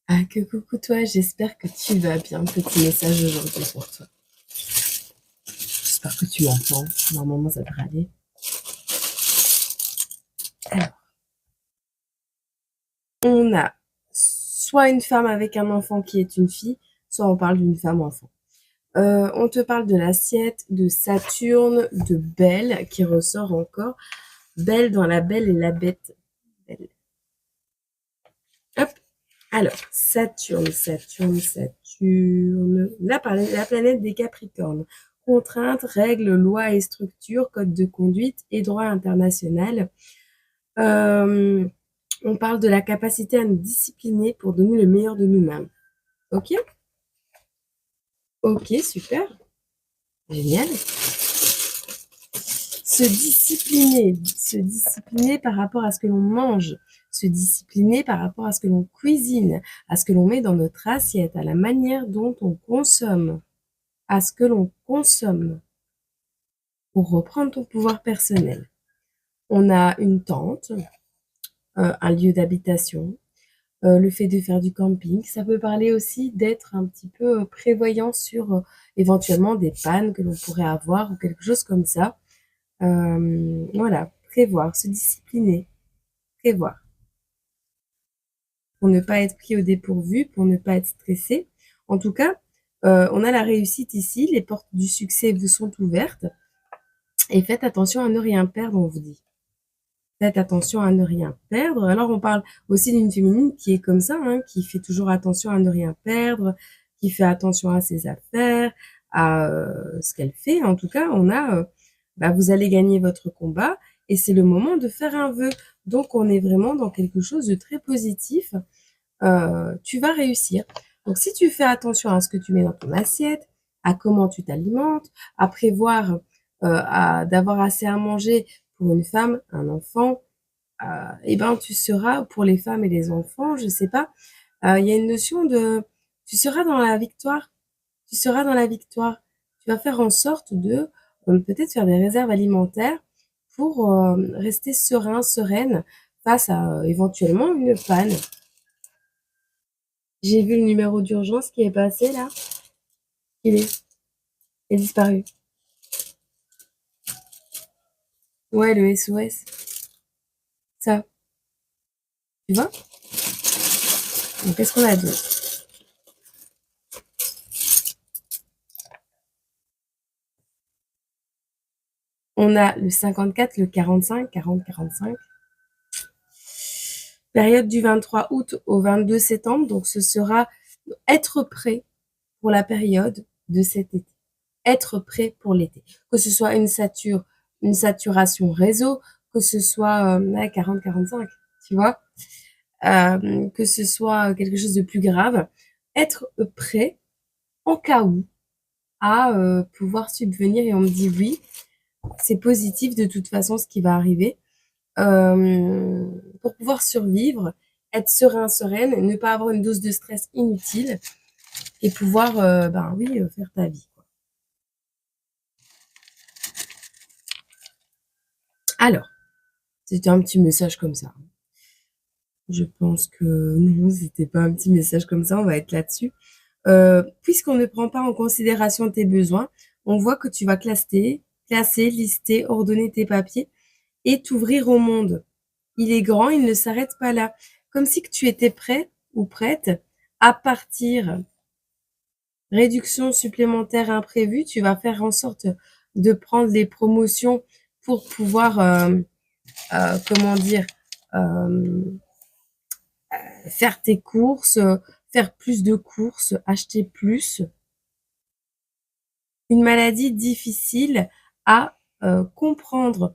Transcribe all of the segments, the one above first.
Ah, que coucou toi, j'espère que tu vas bien. Petit message aujourd'hui pour toi. J'espère que tu m'entends. Normalement, ça devrait aller. Alors, on a soit une femme avec un enfant qui est une fille, soit on parle d'une femme enfant. On te parle de l'assiette, de Saturne, de Belle, qui ressort encore. Belle dans la Belle et la Bête. Belle. Hop. Alors, Saturne. La planète des Capricornes. Contraintes, règles, lois et structures, code de conduite et droit international. Euh, on parle de la capacité à nous discipliner pour donner le meilleur de nous-mêmes. Ok? Ok, super. Génial. Se discipliner par rapport à ce que l'on mange, se discipliner par rapport à ce que l'on cuisine, à ce que l'on met dans notre assiette, à la manière dont on consomme, à ce que l'on consomme pour reprendre ton pouvoir personnel. On a une tente, un lieu d'habitation, le fait de faire du camping. Ça peut parler aussi d'être un petit peu prévoyant sur éventuellement des pannes que l'on pourrait avoir ou quelque chose comme ça. Voilà, prévoir, se discipliner, prévoir. Pour ne pas être pris au dépourvu, pour ne pas être stressé. En tout cas, on a la réussite ici, les portes du succès vous sont ouvertes. Et faites attention à ne rien perdre, on vous dit. Faites attention à ne rien perdre. Alors, on parle aussi d'une féminine qui est comme ça, hein, qui fait toujours attention à ne rien perdre, qui fait attention à ses affaires, à ce qu'elle fait. En tout cas, on a, vous allez gagner votre combat et c'est le moment de faire un vœu. Donc, on est vraiment dans quelque chose de très positif. Tu vas réussir. Donc, si tu fais attention à ce que tu mets dans ton assiette, à comment tu t'alimentes, à prévoir d'avoir assez à manger pour une femme, un enfant, et ben tu seras pour les femmes et les enfants, je sais pas, il y a une notion de tu seras dans la victoire. Tu seras dans la victoire. Tu vas faire en sorte de peut-être faire des réserves alimentaires pour rester serein, sereine face à éventuellement une panne. J'ai vu le numéro d'urgence qui est passé là. Il est disparu. Ouais, le SOS. Ça, tu vois? Donc, qu'est-ce qu'on a d'autre? On a le 54, le 45, 40, 45. Période du 23 août au 22 septembre. Donc, ce sera être prêt pour la période de cet été. Être prêt pour l'été. Que ce soit une saturation réseau, que ce soit 40-45, tu vois, que ce soit quelque chose de plus grave. Être prêt en cas où à pouvoir subvenir et on me dit oui, c'est positif de toute façon ce qui va arriver. Pour pouvoir survivre, être serein, sereine, ne pas avoir une dose de stress inutile et pouvoir, faire ta vie. Alors, c'était un petit message comme ça. Je pense que non, c'était pas un petit message comme ça, on va être là-dessus. Puisqu'on ne prend pas en considération tes besoins, on voit que tu vas classer, lister, ordonner tes papiers et t'ouvrir au monde. Il est grand, il ne s'arrête pas là. Comme si que tu étais prêt ou prête à partir. Réduction supplémentaire imprévue, tu vas faire en sorte de prendre les promotions pour pouvoir, comment dire, euh, faire tes courses, faire plus de courses, acheter plus. Une maladie difficile à comprendre.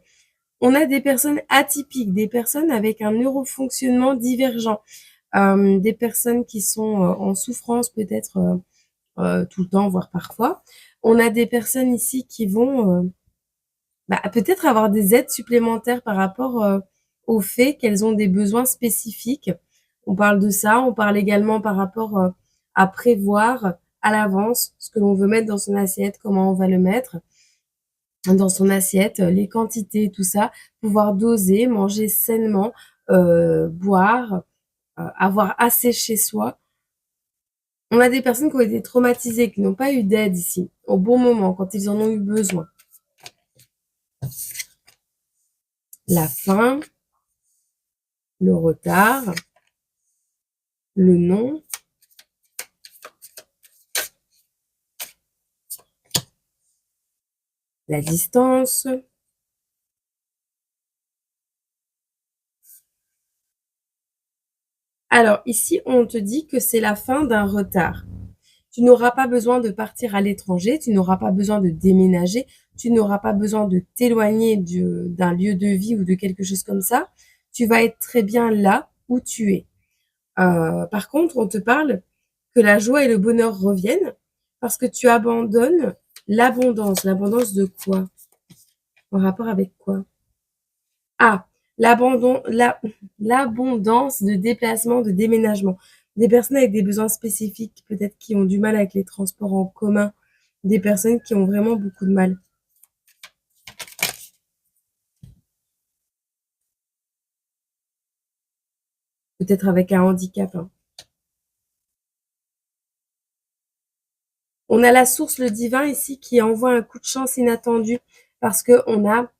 On a des personnes atypiques, des personnes avec un neurofonctionnement divergent, des personnes qui sont en souffrance peut-être tout le temps, voire parfois. On a des personnes ici qui vont peut-être avoir des aides supplémentaires par rapport au fait qu'elles ont des besoins spécifiques. On parle de ça, on parle également par rapport à prévoir à l'avance ce que l'on veut mettre dans son assiette, comment on va le mettre dans son assiette, les quantités, tout ça, pouvoir doser, manger sainement, boire, avoir assez chez soi. On a des personnes qui ont été traumatisées, qui n'ont pas eu d'aide ici, au bon moment, quand ils en ont eu besoin. La faim, le retard, le non. La distance. Alors ici, on te dit que c'est la fin d'un retard. Tu n'auras pas besoin de partir à l'étranger, tu n'auras pas besoin de déménager, tu n'auras pas besoin de t'éloigner d'un lieu de vie ou de quelque chose comme ça. Tu vas être très bien là où tu es. Par contre, on te parle que la joie et le bonheur reviennent parce que tu abandonnes l'abondance. L'abondance de quoi? En rapport avec quoi? Ah, l'abondance de déplacement, de déménagement. Des personnes avec des besoins spécifiques, peut-être qui ont du mal avec les transports en commun. Des personnes qui ont vraiment beaucoup de mal. Peut-être avec un handicap, hein. On a la source, le divin ici, qui envoie un coup de chance inattendu parce que on a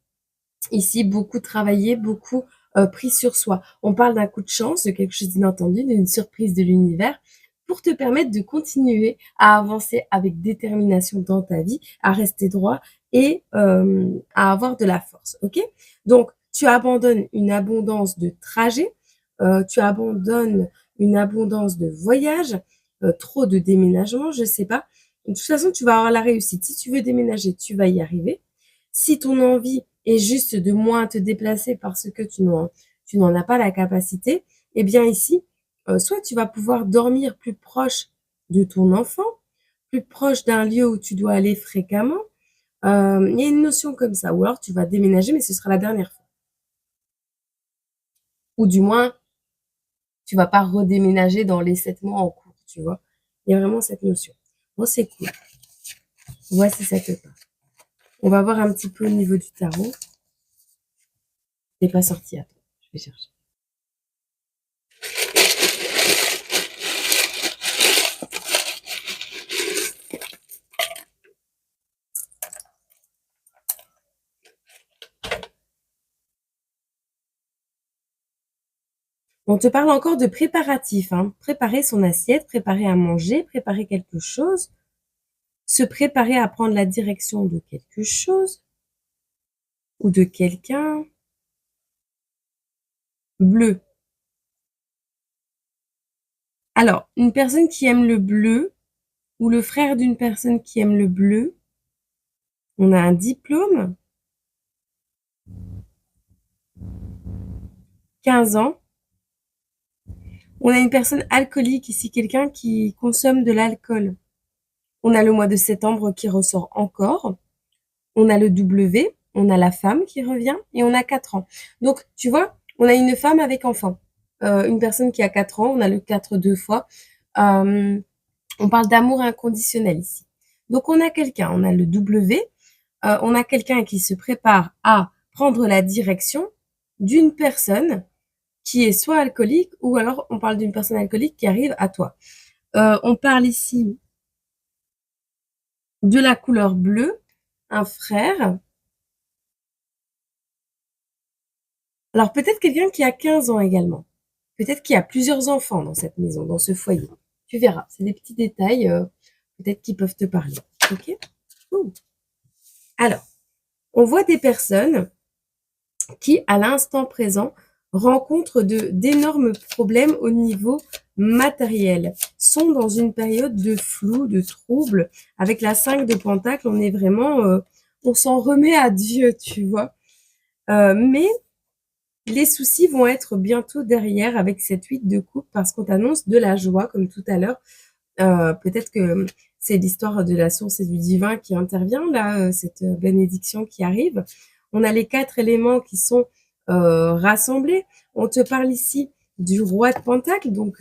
ici beaucoup travaillé, beaucoup pris sur soi. On parle d'un coup de chance, de quelque chose d'inattendu, d'une surprise de l'univers pour te permettre de continuer à avancer avec détermination dans ta vie, à rester droit et à avoir de la force. Ok? Donc, tu abandonnes une abondance de trajets, tu abandonnes une abondance de voyages, trop de déménagements, je sais pas. De toute façon, tu vas avoir la réussite. Si tu veux déménager, tu vas y arriver. Si ton envie est juste de moins te déplacer parce que tu n'en as pas la capacité, eh bien ici, soit tu vas pouvoir dormir plus proche de ton enfant, plus proche d'un lieu où tu dois aller fréquemment. Il y a une notion comme ça. Ou alors tu vas déménager, mais ce sera la dernière fois. Ou du moins, tu vas pas redéménager dans les 7 mois en cours, tu vois. Il y a vraiment cette notion. Bon, c'est cool. Voici cette part. On va voir un petit peu au niveau du tarot. C'est pas sorti, attends, je vais chercher. On te parle encore de préparatifs, hein. Préparer son assiette, préparer à manger, préparer quelque chose, se préparer à prendre la direction de quelque chose ou de quelqu'un. Bleu. Alors, une personne qui aime le bleu ou le frère d'une personne qui aime le bleu. On a un diplôme. 15 ans. On a une personne alcoolique ici, quelqu'un qui consomme de l'alcool. On a le mois de septembre qui ressort encore. On a le W, on a la femme qui revient et on a 4 ans. Donc, tu vois, on a une femme avec enfant. Une personne qui a 4 ans, on a le 4 deux fois. On parle d'amour inconditionnel ici. Donc, on a quelqu'un, on a le W, on a quelqu'un qui se prépare à prendre la direction d'une personne qui est soit alcoolique ou alors on parle d'une personne alcoolique qui arrive à toi. On parle ici de la couleur bleue, un frère. Alors peut-être quelqu'un qui a 15 ans également. Peut-être qu'il y a plusieurs enfants dans cette maison, dans ce foyer. Tu verras, c'est des petits détails peut-être qui peuvent te parler. Ok. Alors, on voit des personnes qui, à l'instant présent, rencontrent d'énormes problèmes au niveau matériel, sont dans une période de flou, de trouble. Avec la 5 de Pentacle, on est vraiment, on s'en remet à Dieu, tu vois. Mais les soucis vont être bientôt derrière avec cette 8 de coupe parce qu'on t'annonce de la joie, comme tout à l'heure. Peut-être que c'est l'histoire de la source et du divin qui intervient, là, cette bénédiction qui arrive. On a les 4 éléments qui sont rassemblés. On te parle ici du roi de Pentacle, donc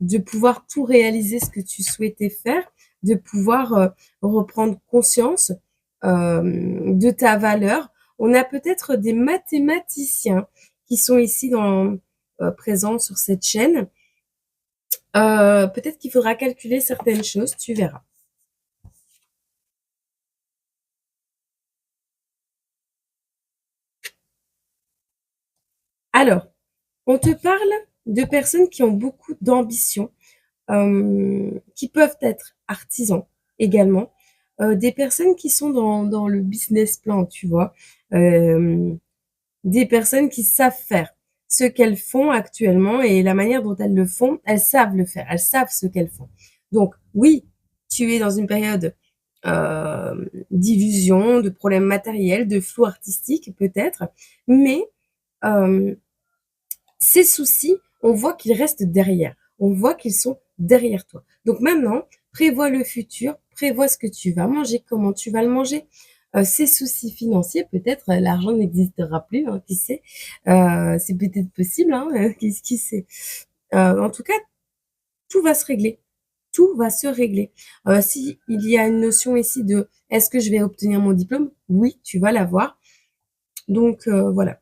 de pouvoir tout réaliser ce que tu souhaitais faire, de pouvoir reprendre conscience de ta valeur. On a peut-être des mathématiciens qui sont ici présents sur cette chaîne Peut-être qu'il faudra calculer certaines choses, tu verras. Alors, on te parle de personnes qui ont beaucoup d'ambition, qui peuvent être artisans également, des personnes qui sont dans le business plan, tu vois, des personnes qui savent faire ce qu'elles font actuellement et la manière dont elles le font, elles savent le faire, elles savent ce qu'elles font. Donc oui, tu es dans une période d'illusion, de problèmes matériels, de flou artistique peut-être, mais euh, ces soucis, on voit qu'ils restent derrière. On voit qu'ils sont derrière toi. Donc maintenant, prévois le futur, prévois ce que tu vas manger, comment tu vas le manger. Ces soucis financiers, peut-être l'argent n'existera plus, hein, qui sait. C'est peut-être possible, hein, qui sait. En tout cas, tout va se régler. Tout va se régler. Si il y a une notion ici de est-ce que je vais obtenir mon diplôme? Oui, tu vas l'avoir. Donc voilà.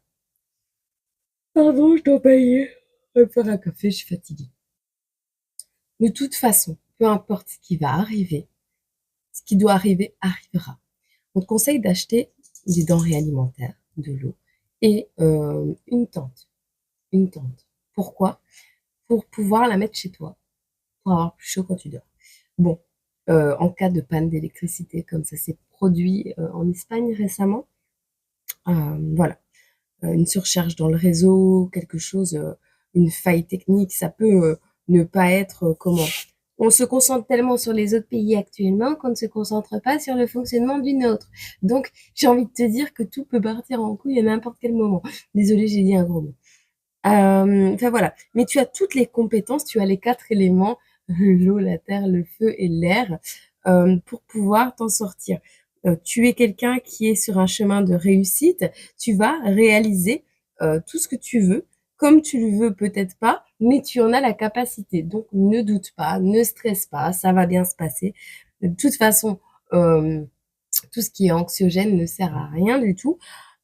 Pardon, je dois payer. Je vais faire un café, je suis fatiguée. De toute façon, peu importe ce qui va arriver, ce qui doit arriver arrivera. On te conseille d'acheter des denrées alimentaires, de l'eau et une tente. Une tente. Pourquoi? Pour pouvoir la mettre chez toi, pour avoir plus chaud quand tu dors. Bon, en cas de panne d'électricité, comme ça s'est produit en Espagne récemment, voilà, une surcharge dans le réseau, quelque chose, une faille technique, ça peut ne pas être comment. On se concentre tellement sur les autres pays actuellement qu'on ne se concentre pas sur le fonctionnement d'une autre. Donc, j'ai envie de te dire que tout peut partir en couille à n'importe quel moment. Désolée, j'ai dit un gros mot. Enfin voilà. Mais tu as toutes les compétences, tu as les 4 éléments, l'eau, la terre, le feu et l'air, pour pouvoir t'en sortir. Tu es quelqu'un qui est sur un chemin de réussite, tu vas réaliser tout ce que tu veux, comme tu le veux peut-être pas, mais tu en as la capacité. Donc ne doute pas, ne stresse pas, ça va bien se passer. De toute façon, tout ce qui est anxiogène ne sert à rien du tout.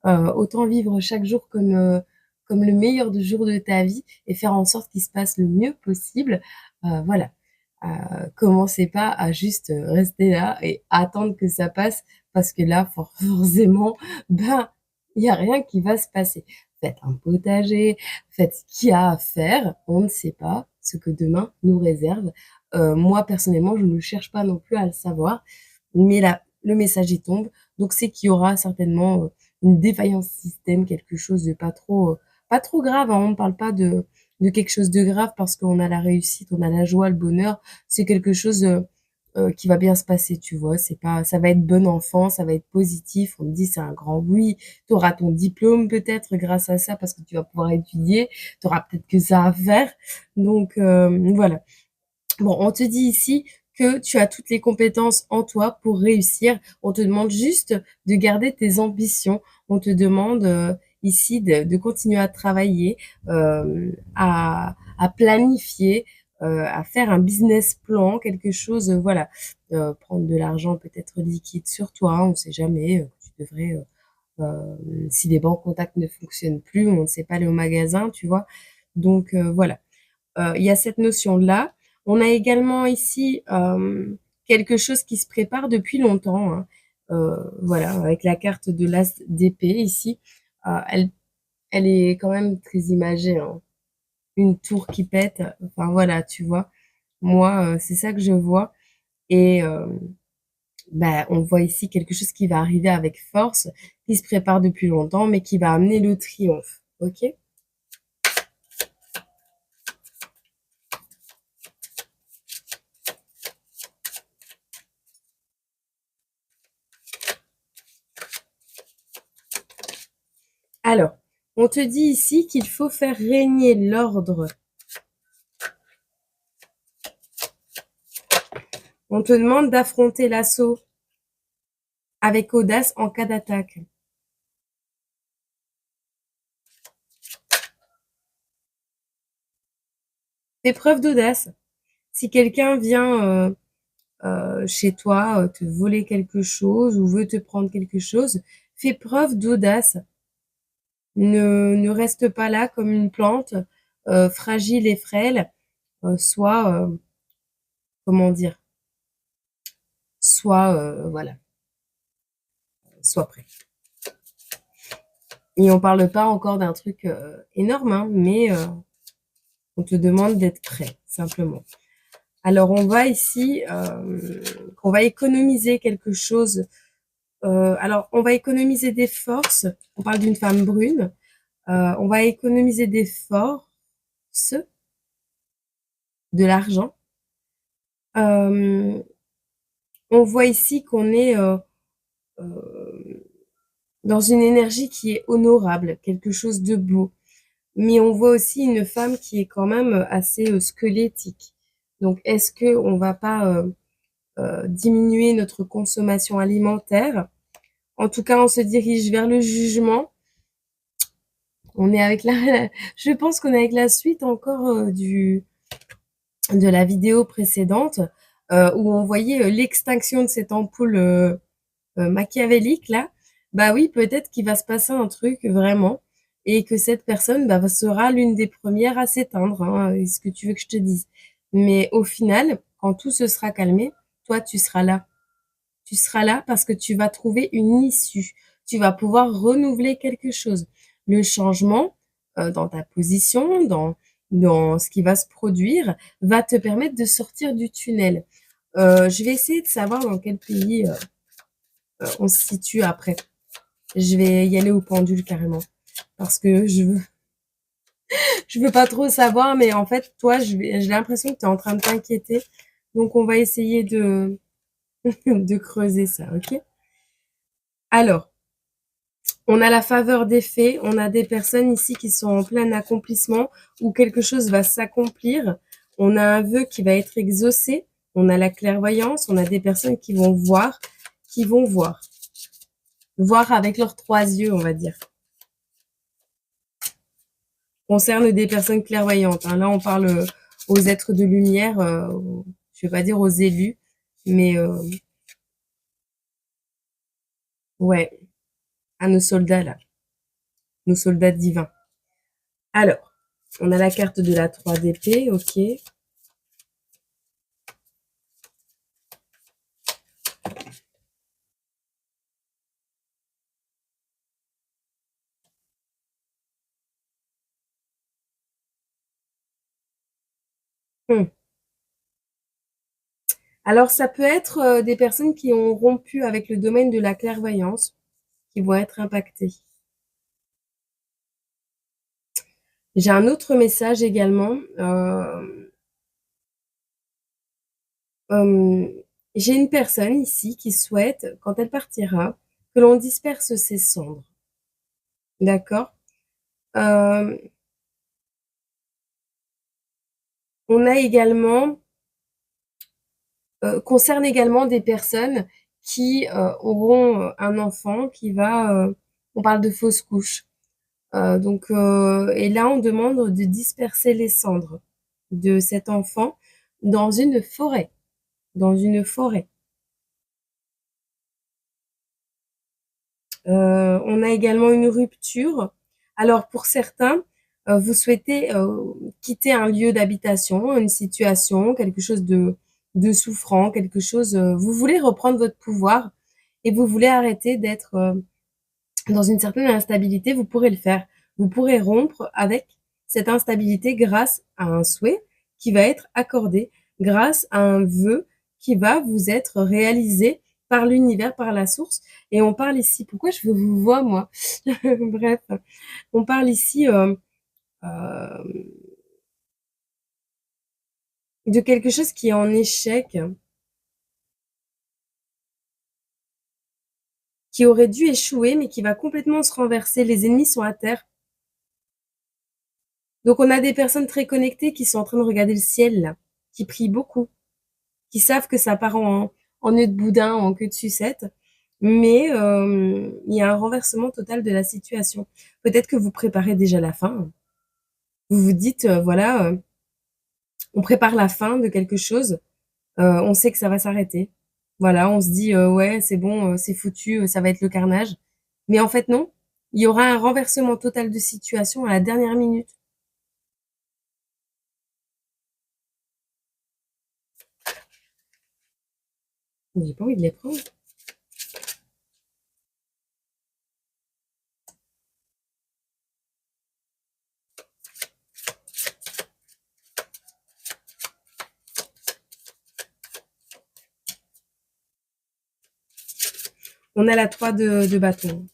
Autant vivre chaque jour comme le meilleur jour de ta vie et faire en sorte qu'il se passe le mieux possible. Voilà. Commencez pas à juste rester là et attendre que ça passe parce que là, forcément, ben, il y a rien qui va se passer. Faites un potager, faites ce qu'il y a à faire. On ne sait pas ce que demain nous réserve. Moi, personnellement, je ne cherche pas non plus à le savoir. Mais là, le message y tombe. Donc, c'est qu'il y aura certainement une défaillance système, quelque chose de pas trop grave, hein. On ne parle pas de quelque chose de grave parce qu'on a la réussite, on a la joie, le bonheur. C'est quelque chose qui va bien se passer, tu vois. C'est pas, ça va être bon enfant, ça va être positif. On me dit c'est un grand oui. Tu auras ton diplôme peut-être grâce à ça parce que tu vas pouvoir étudier. Tu auras peut-être que ça à faire. Donc voilà. Bon, on te dit ici que tu as toutes les compétences en toi pour réussir. On te demande juste de garder tes ambitions. On te demande ici de continuer à travailler, à planifier, à faire un business plan, quelque chose, voilà. Prendre de l'argent peut-être liquide sur toi, on ne sait jamais. Tu devrais, si les banques contacts ne fonctionnent plus, on ne sait pas aller au magasin, tu vois. Donc voilà. Il y a cette notion-là. On a également ici quelque chose qui se prépare depuis longtemps, hein. Voilà, avec la carte de l'as d'épée ici, elle, elle est quand même très imagée, hein. Une tour qui pète, enfin voilà, tu vois. Moi, c'est ça que je vois. Et bah, on voit ici quelque chose qui va arriver avec force, qui se prépare depuis longtemps, mais qui va amener le triomphe. Ok? Alors, on te dit ici qu'il faut faire régner l'ordre. On te demande d'affronter l'assaut avec audace en cas d'attaque. Fais preuve d'audace. Si quelqu'un vient chez toi te voler quelque chose ou veut te prendre quelque chose, fais preuve d'audace. Ne reste pas là comme une plante fragile et frêle. soit, comment dire? Soit, voilà, soit prêt. Et on parle pas encore d'un truc, énorme, hein, mais on te demande d'être prêt, simplement. Alors on va ici, on va économiser quelque chose, alors on va économiser des forces, on parle d'une femme brune, on va économiser des forces, de l'argent. On voit ici qu'on est dans une énergie qui est honorable, quelque chose de beau. Mais on voit aussi une femme qui est quand même assez squelettique. Donc, est-ce que on va pas diminuer notre consommation alimentaire? En tout cas, on se dirige vers le jugement. On est avec je pense qu'on est avec la suite encore de la vidéo précédente où on voyait l'extinction de cette ampoule machiavélique là. Bah oui, peut-être qu'il va se passer un truc vraiment et que cette personne sera l'une des premières à s'éteindre, hein, est-ce que tu veux que je te dise? Mais au final, quand tout se sera calmé, toi, tu seras là. Tu seras là parce que tu vas trouver une issue. Tu vas pouvoir renouveler quelque chose. Le changement dans ta position, dans ce qui va se produire, va te permettre de sortir du tunnel. Je vais essayer de savoir dans quel pays on se situe après. Je vais y aller au pendule carrément parce que je veux pas trop savoir, mais en fait, toi, j'ai l'impression que tu es en train de t'inquiéter. Donc, on va essayer de creuser ça, ok? Alors, on a la faveur des faits, on a des personnes ici qui sont en plein accomplissement où quelque chose va s'accomplir. On a un vœu qui va être exaucé. On a la clairvoyance, on a des personnes qui vont voir, voir avec leurs 3 yeux, on va dire. Concerne des personnes clairvoyantes, hein. Là, on parle aux êtres de lumière, je vais pas dire aux élus, mais ouais, à nos soldats là, nos soldats divins. Alors, on a la carte de la 3 d'épée, ok. Hmm. Alors, ça peut être des personnes qui ont rompu avec le domaine de la clairvoyance, qui vont être impactées. J'ai un autre message également. Euh, j'ai une personne ici qui souhaite, quand elle partira, que l'on disperse ses cendres. D'accord? Euh, on a également, concerne également des personnes qui auront un enfant qui va, on parle de fausse couche. Donc, et là, on demande de disperser les cendres de cet enfant dans une forêt, dans une forêt. On a également une rupture. Alors, pour certains, vous souhaitez quitter un lieu d'habitation, une situation, quelque chose de souffrant, quelque chose. Vous voulez reprendre votre pouvoir et vous voulez arrêter d'être dans une certaine instabilité. Vous pourrez le faire. Vous pourrez rompre avec cette instabilité grâce à un souhait qui va être accordé, grâce à un vœu qui va vous être réalisé par l'univers, par la source. Et on parle ici, pourquoi je vous vois moi? Bref, on parle ici euh, de quelque chose qui est en échec, qui aurait dû échouer, mais qui va complètement se renverser. Les ennemis sont à terre. Donc on a des personnes très connectées qui sont en train de regarder le ciel, là, qui prient beaucoup, qui savent que ça part en nœud de boudin, en queue de sucette. Mais il y a un renversement total de la situation. Peut-être que vous préparez déjà la fin. Vous vous dites, voilà, on prépare la fin de quelque chose. On sait que ça va s'arrêter. Voilà, on se dit, ouais, c'est bon, c'est foutu, ça va être le carnage. Mais en fait, non. Il y aura un renversement total de situation à la dernière minute. J'ai pas envie de les prendre. On a la 3 de bâton.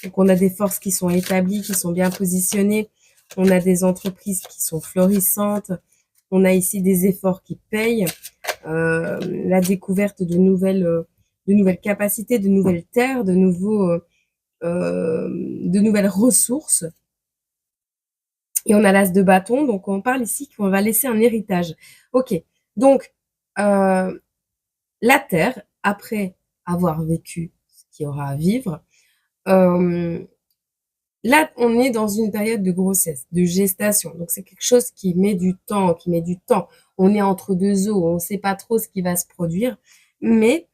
Donc, on a des forces qui sont établies, qui sont bien positionnées. On a des entreprises qui sont florissantes. On a ici des efforts qui payent. La découverte de nouvelles capacités, de nouvelles terres, de nouvelles ressources. Et on a l'as de bâton, donc on parle ici qu'on va laisser un héritage. Ok, donc la terre, après avoir vécu ce qu'il y aura à vivre, là, on est dans une période de grossesse, de gestation. Donc, c'est quelque chose qui met du temps, qui met du temps. On est entre deux eaux, on ne sait pas trop ce qui va se produire, mais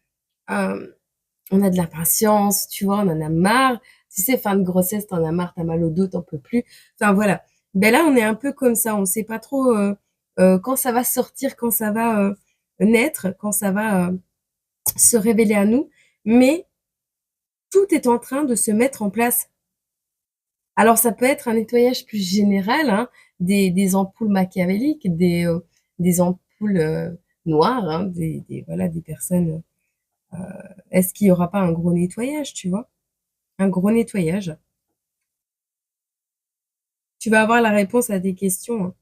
on a de l'impatience, tu vois, on en a marre. Tu sais, fin de grossesse, t'en as marre, t'as mal au dos, t'en peux plus. Enfin, voilà. Ben là, on est un peu comme ça. On sait pas trop quand ça va sortir, quand ça va naître, quand ça va se révéler à nous. Mais tout est en train de se mettre en place. Alors, ça peut être un nettoyage plus général, hein, des ampoules machiavéliques, des ampoules noires, hein, voilà, des personnes. Est-ce qu'il y aura pas un gros nettoyage, tu vois? Un gros nettoyage. Tu vas avoir la réponse à tes questions, hein.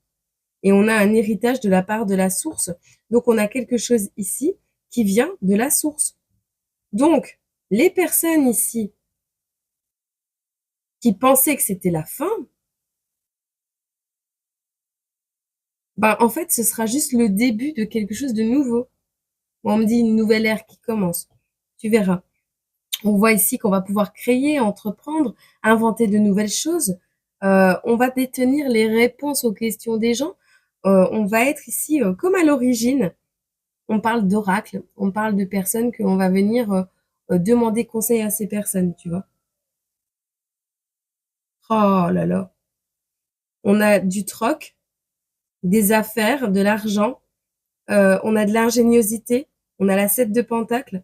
Et on a un héritage de la part de la source. Donc, on a quelque chose ici qui vient de la source. Donc, les personnes ici qui pensaient que c'était la fin, ben, en fait, ce sera juste le début de quelque chose de nouveau. On me dit une nouvelle ère qui commence. Tu verras. On voit ici qu'on va pouvoir créer, entreprendre, inventer de nouvelles choses. On va détenir les réponses aux questions des gens. On va être ici comme à l'origine. On parle d'oracle, on parle de personnes qu'on va venir demander conseil à ces personnes, tu vois. Oh là là. On a du troc, des affaires, de l'argent, on a de l'ingéniosité, on a la 7 de pentacle.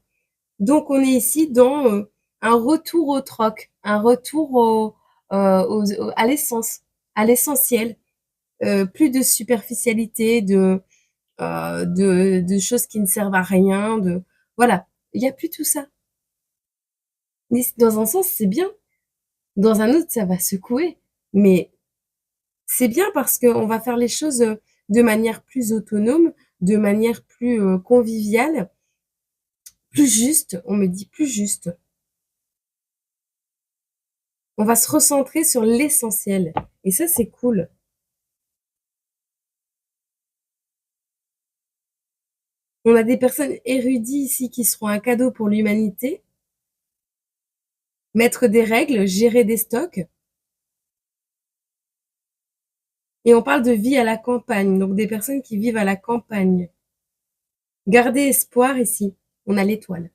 Donc, on est ici dans un retour au troc, un retour à l'essence, à l'essentiel. Plus de superficialité, de choses qui ne servent à rien. Voilà, il n'y a plus tout ça. Dans un sens, c'est bien. Dans un autre, ça va secouer. Mais c'est bien parce qu'on va faire les choses de manière plus autonome, de manière plus conviviale, plus juste. On me dit plus juste. On va se recentrer sur l'essentiel. Et ça, c'est cool. On a des personnes érudies ici qui seront un cadeau pour l'humanité. Mettre des règles, gérer des stocks. Et on parle de vie à la campagne, donc des personnes qui vivent à la campagne. Garder espoir ici. On a l'étoile.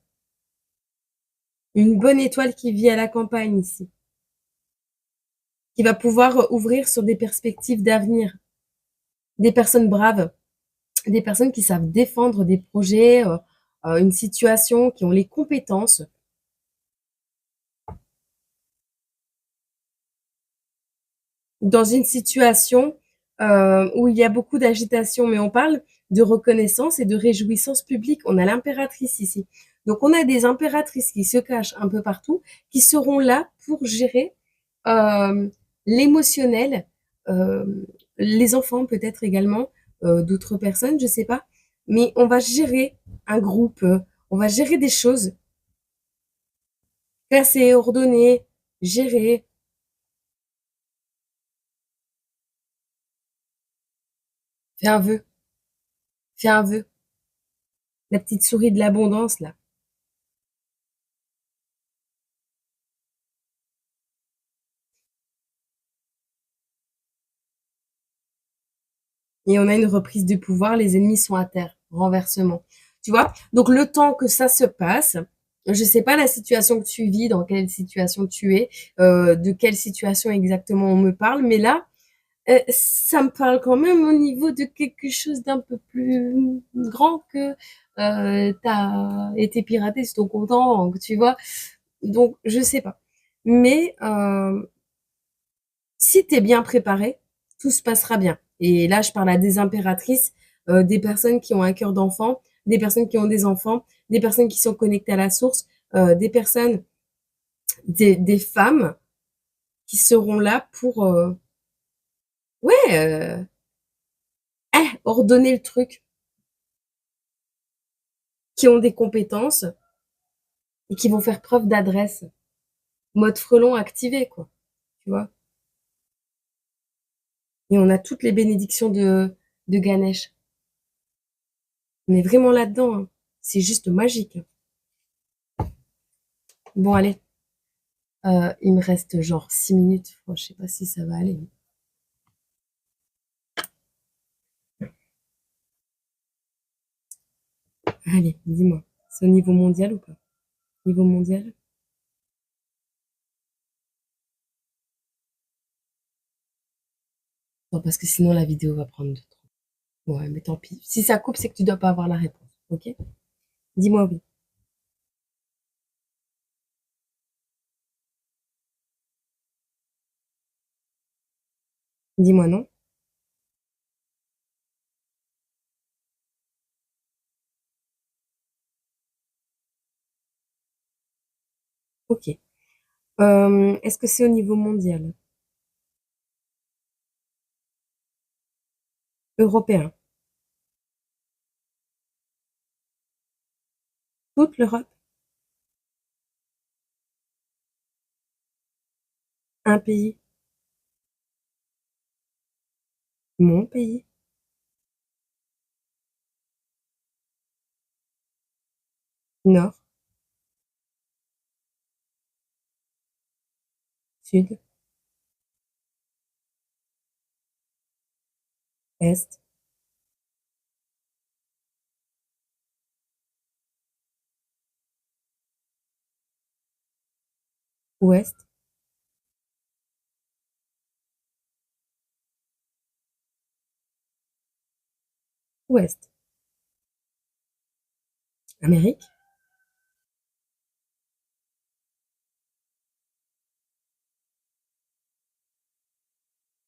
Une bonne étoile qui vit à la campagne ici. Qui va pouvoir ouvrir sur des perspectives d'avenir. Des personnes braves. Des personnes qui savent défendre des projets, une situation, qui ont les compétences. Dans une situation où il y a beaucoup d'agitation, mais on parle de reconnaissance et de réjouissance publique. On a l'impératrice ici. Donc, on a des impératrices qui se cachent un peu partout, qui seront là pour gérer l'émotionnel, euh, les enfants peut-être également, d'autres personnes, je sais pas. Mais on va gérer un groupe, on va gérer des choses, classer, ordonner, gérer. Fais un vœu, fais un vœu. La petite souris de l'abondance, là. Et on a une reprise de pouvoir, les ennemis sont à terre, renversement. Tu vois? Donc le temps que ça se passe, je sais pas la situation que tu vis, dans quelle situation tu es, de quelle situation exactement on me parle, mais là, ça me parle quand même au niveau de quelque chose d'un peu plus grand que t'as été piraté sur ton compte en banque, tu vois? Donc je sais pas. Mais si tu es bien préparé, tout se passera bien. Et là, je parle à des impératrices, des personnes qui ont un cœur d'enfant, des personnes qui ont des enfants, des personnes qui sont connectées à la source, des personnes, des femmes qui seront là pour, ouais, ordonner le truc, qui ont des compétences et qui vont faire preuve d'adresse. Mode frelon activé, quoi, tu vois. Et on a toutes les bénédictions de Ganesh. On est vraiment là-dedans, hein. C'est juste magique. Bon, allez, il me reste genre 6 minutes. Bon, je sais pas si ça va aller. Allez, dis-moi. C'est au niveau mondial ou pas? Niveau mondial? Non, parce que sinon la vidéo va prendre de trop. Ouais, mais tant pis. Si ça coupe, c'est que tu dois pas avoir la réponse. Ok? Dis-moi oui. Dis-moi non. Ok. Est-ce que c'est au niveau mondial? Européen? Toute l'Europe? Un pays? Mon pays? Nord? Sud? Est? Ouest? Ouest? Amérique?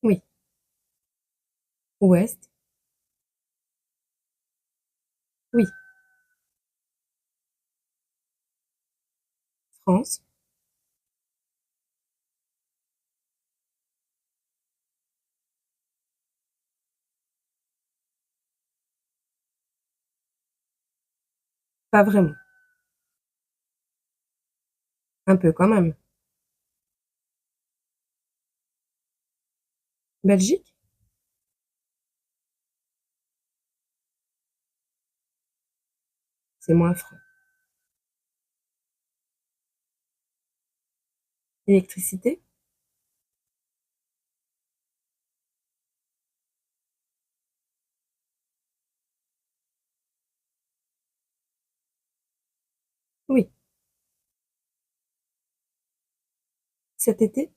Oui. Ouest? Oui. France? Pas vraiment. Un peu quand même. Belgique? C'est moins franc. Électricité? Oui. Cet été?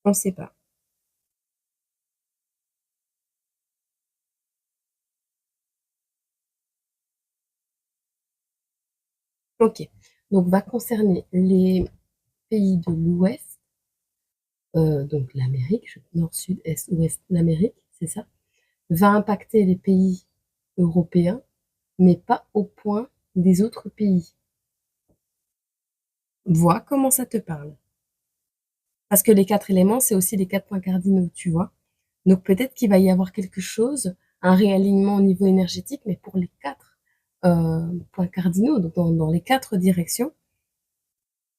On ne sait pas. Ok. Donc, va concerner les pays de l'Ouest, donc l'Amérique, nord, sud, est, ouest, l'Amérique, c'est ça, va impacter les pays européens, mais pas au point des autres pays. Vois comment ça te parle. Parce que les 4 éléments, c'est aussi les 4 points cardinaux, tu vois. Donc peut-être qu'il va y avoir quelque chose, un réalignement au niveau énergétique, mais pour les 4 points cardinaux, donc dans les 4 directions,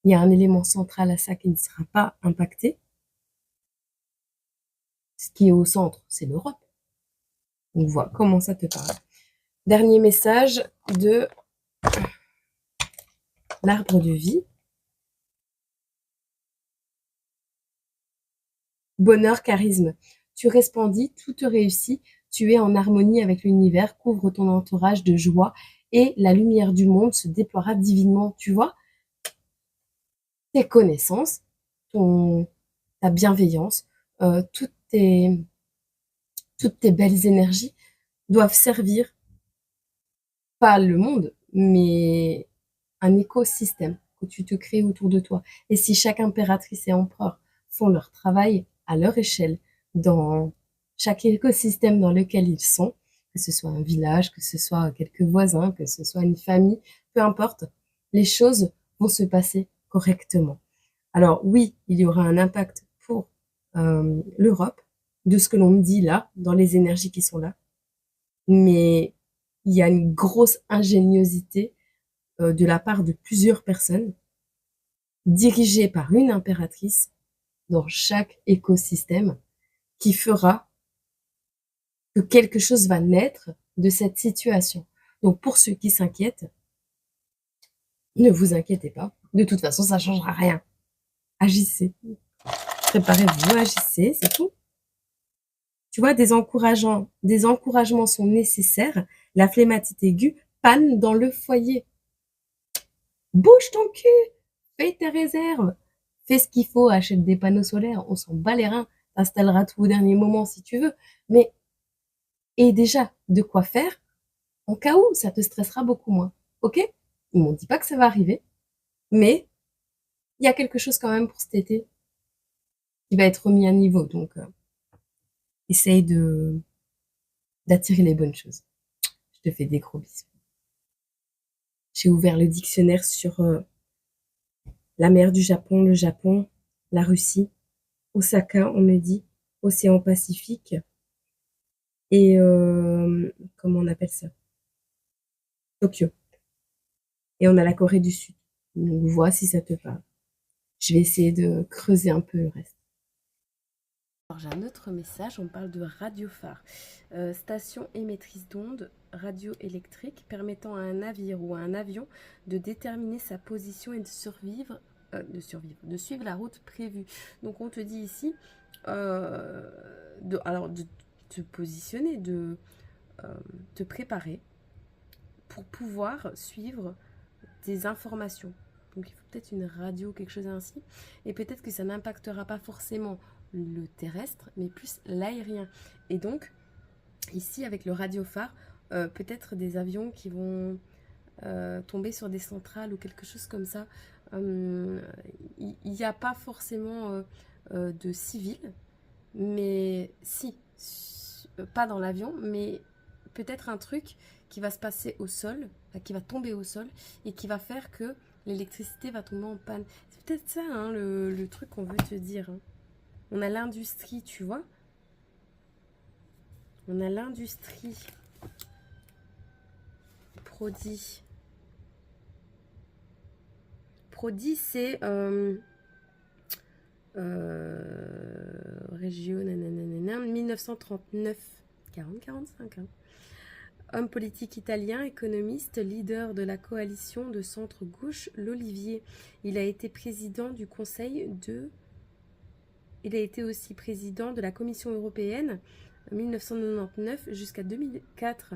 il y a un élément central à ça qui ne sera pas impacté. Ce qui est au centre, c'est l'Europe. On voit comment ça te parle. Dernier message de l'arbre de vie. Bonheur, charisme. Tu resplendis, tout te réussit, tu es en harmonie avec l'univers, couvre ton entourage de joie et la lumière du monde se déploiera divinement. Tu vois, tes connaissances, ta bienveillance, toutes tes belles énergies doivent servir, pas le monde, mais un écosystème que tu te crées autour de toi. Et si chaque impératrice et empereur font leur travail à leur échelle, dans chaque écosystème dans lequel ils sont, que ce soit un village, que ce soit quelques voisins, que ce soit une famille, peu importe, les choses vont se passer correctement. Alors oui, il y aura un impact pour l'Europe, de ce que l'on me dit là, dans les énergies qui sont là, mais il y a une grosse ingéniosité de la part de plusieurs personnes, dirigées par une impératrice dans chaque écosystème, qui fera que quelque chose va naître de cette situation. Donc pour ceux qui s'inquiètent, ne vous inquiétez pas. De toute façon, ça ne changera rien. Agissez. Préparez-vous, agissez, c'est tout. Tu vois, des encouragements sont nécessaires. La flématite aiguë panne dans le foyer. Bouge ton cul, fais tes réserves, fais ce qu'il faut, achète des panneaux solaires, on s'en bat les reins, t'installeras tout au dernier moment si tu veux, mais aie déjà de quoi faire, en cas où ça te stressera beaucoup moins. Ok? Ils m'ont dit pas que ça va arriver, mais il y a quelque chose quand même pour cet été qui va être remis à niveau, donc essaye d'attirer les bonnes choses. Je te fais des gros bisous. J'ai ouvert le dictionnaire sur la mer du Japon, le Japon, la Russie, Osaka, on me dit, océan Pacifique, et comment on appelle ça? Tokyo. Et on a la Corée du Sud. Donc vois si ça te parle. Je vais essayer de creuser un peu le reste. Alors j'ai un autre message, on parle de radiophare. Station émettrice d'ondes radioélectriques permettant à un navire ou à un avion de déterminer sa position et de suivre la route prévue. Donc on te dit ici de te positionner, de te préparer pour pouvoir suivre des informations. Donc il faut peut-être une radio, quelque chose ainsi. Et peut-être que ça n'impactera pas forcément le terrestre, mais plus l'aérien. Et donc, ici, avec le radiophare, peut-être des avions qui vont tomber sur des centrales ou quelque chose comme ça. Il n'y a pas forcément de civils, mais si, pas dans l'avion, mais peut-être un truc qui va se passer au sol, qui va tomber au sol et qui va faire que l'électricité va tomber en panne. C'est peut-être ça hein, le truc qu'on veut te dire. Hein. On a l'industrie, tu vois. On a l'industrie. Prodi. Prodi, c'est région, nanana, 1939. 40-45, hein. Homme politique italien, économiste, leader de la coalition de centre-gauche, l'Olivier. Il a été président du Conseil de... Il a été aussi président de la Commission européenne 1999 jusqu'à 2004.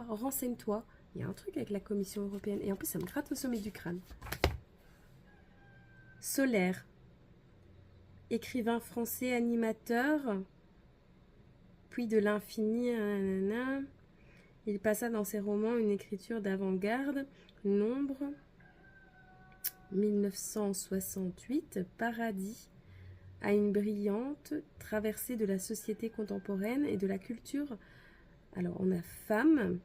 Renseigne-toi, il y a un truc avec la Commission européenne. Et en plus, ça me gratte au sommet du crâne. Solaire. Écrivain français, animateur, puis de l'infini, nanana. Il passa dans ses romans une écriture d'avant-garde. Nombre 1968, Paradis, à une brillante traversée de la société contemporaine et de la culture. Alors on a Femme,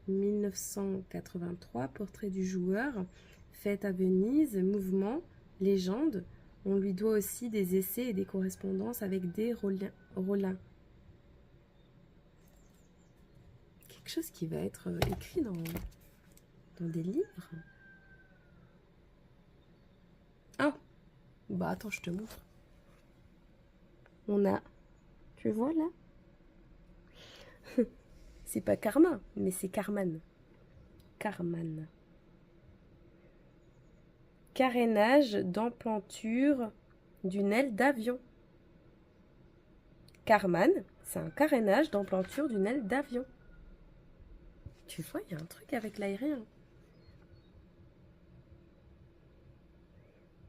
1983, Portrait du joueur, Fête à Venise, Mouvement, Légende. On lui doit aussi des essais et des correspondances avec des Rollin. Quelque chose qui va être écrit dans des livres. Ah, bah attends, je te montre. On a, tu vois là? C'est pas Karma, mais c'est Carman. Carman. Carénage d'emplanture d'une aile d'avion. Carman, c'est un carénage d'emplanture d'une aile d'avion. Tu vois, il y a un truc avec l'aérien.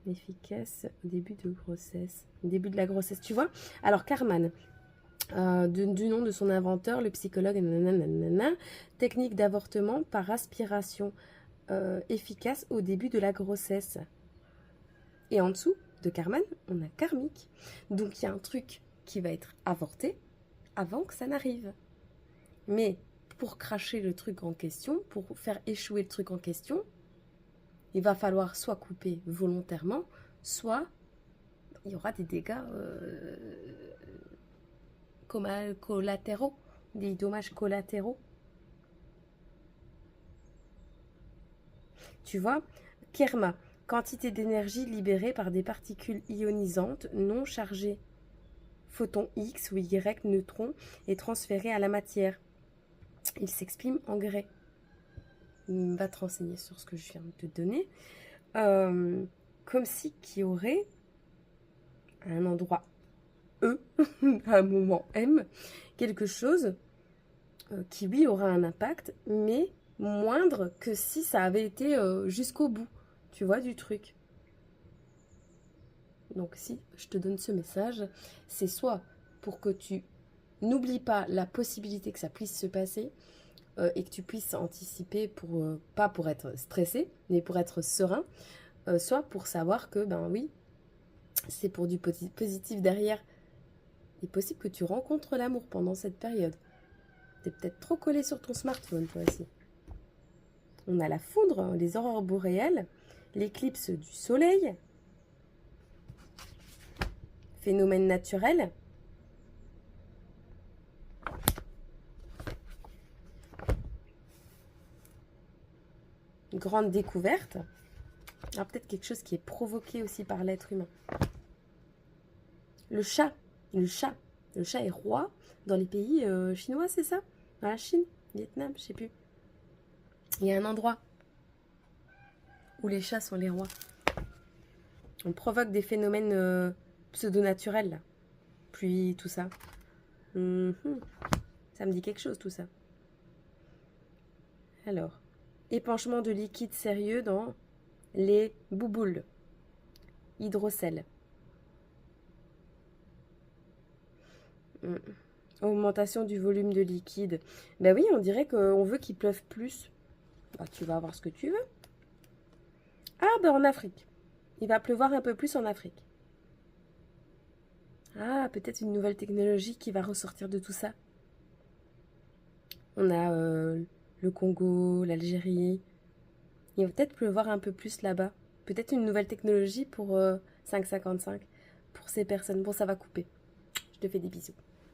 Efficace au début de grossesse. Au début de la grossesse, tu vois. Alors, Karman, du nom de son inventeur, le psychologue, nanana, technique d'avortement par aspiration efficace au début de la grossesse. Et en dessous de Karman, on a karmique. Donc, il y a un truc qui va être avorté avant que ça n'arrive. Mais pour cracher le truc en question, pour faire échouer le truc en question, il va falloir soit couper volontairement, soit il y aura des dégâts collatéraux, des dommages collatéraux. Tu vois, Kerma, quantité d'énergie libérée par des particules ionisantes non chargées. Photons X ou Y, neutrons, et transférés à la matière. Il s'exprime en grès. Il va te renseigner sur ce que je viens de te donner. Comme si qui aurait à un endroit E, à un moment M, quelque chose qui lui aura un impact, mais moindre que si ça avait été jusqu'au bout, tu vois, du truc. Donc si je te donne ce message, c'est soit pour que tu n'oublies pas la possibilité que ça puisse se passer et que tu puisses anticiper pour pas pour être stressé, mais pour être serein, soit pour savoir que ben oui, c'est pour du positif derrière. Il est possible que tu rencontres l'amour pendant cette période. T'es peut-être trop collé sur ton smartphone, toi aussi. On a la foudre, les aurores boréales, l'éclipse du soleil, phénomène naturel. Grande découverte. Alors peut-être quelque chose qui est provoqué aussi par l'être humain. Le chat. Le chat est roi dans les pays chinois, c'est ça? Dans la Chine, Vietnam, je sais plus. Il y a un endroit où les chats sont les rois. On provoque des phénomènes pseudo-naturels, là. Pluie, tout ça. Ça me dit quelque chose, tout ça. Alors, épanchement de liquide sérieux dans les bouboules. Hydrocèle. Augmentation du volume de liquide. Ben oui, on dirait qu'on veut qu'il pleuve plus. Bah, tu vas avoir ce que tu veux. Ah, ben en Afrique. Il va pleuvoir un peu plus en Afrique. Ah, peut-être une nouvelle technologie qui va ressortir de tout ça. On a le Congo, l'Algérie. Il va peut-être pleuvoir un peu plus là-bas. Peut-être une nouvelle technologie pour 5,55. Pour ces personnes. Bon, ça va couper. Je te fais des bisous.